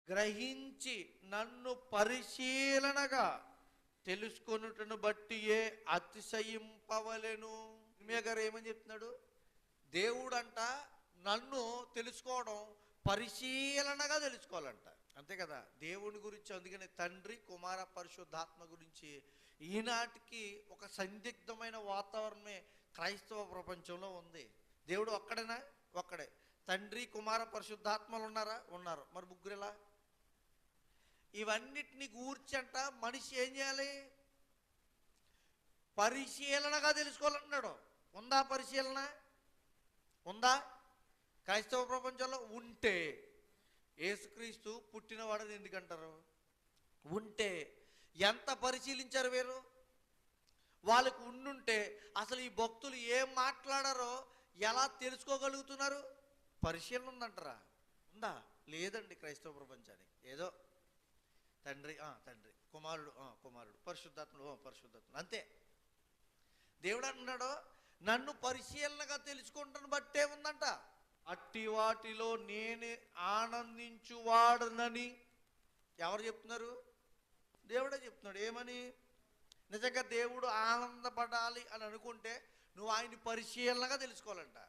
గ్రహించి నన్ను పరిశీలనగా తెలుసుకొనుటను బట్టియే అతిశయింపవలెను. ఇర్మీయా గారు ఏమని చెప్తున్నాడు? దేవుడంట నన్ను తెలుసుకోవడం పరిశీలనగా తెలుసుకోవాలంట. అంతే కదా, దేవుని గురించి. అందుకని తండ్రి, కుమార, పరిశుద్ధాత్మ గురించి ఈనాటికి ఒక సందిగ్ధమైన వాతావరణమే క్రైస్తవ ప్రపంచంలో ఉంది. దేవుడు ఒక్కడేనా? ఒక్కడే. తండ్రి, కుమార, పరిశుద్ధాత్మలు ఉన్నారా? ఉన్నారు. మరి ముగ్గురెలా? ఇవన్నిటిని గూర్చంట మనిషి ఏం చేయాలి? పరిశీలనగా తెలుసుకోవాలంటున్నాడు. ఉందా పరిశీలన? ఉందా క్రైస్తవ ప్రపంచంలో? ఉంటే యేసుక్రీస్తు పుట్టినవాడని ఎందుకంటారు? ఉంటే ఎంత పరిశీలించారు వీరు? వాళ్ళకు ఉండుంటే అసలు ఈ భక్తులు ఏం మాట్లాడారో ఎలా తెలుసుకోగలుగుతున్నారు? పరిశీలన ఉందంటారా? ఉందా? లేదండి క్రైస్తవ ప్రపంచానికి. ఏదో తండ్రి తండ్రి, కుమారుడు కుమారుడు, పరిశుద్ధాత్ముడు పరిశుద్ధాత్ముడు, అంతే. దేవుడు అంటున్నాడు నన్ను పరిశీలనగా తెలుసుకుంటాను బట్టే ఉందంట. అట్టి వాటిలో నేను ఆనందించువాడునని ఎవరు చెప్తున్నారు? దేవుడే చెప్తున్నాడు. ఏమని? నిజంగా దేవుడు ఆనందపడాలి అని అనుకుంటే నువ్వు ఆయన్ని పరిశీలనగా తెలుసుకోవాలంట.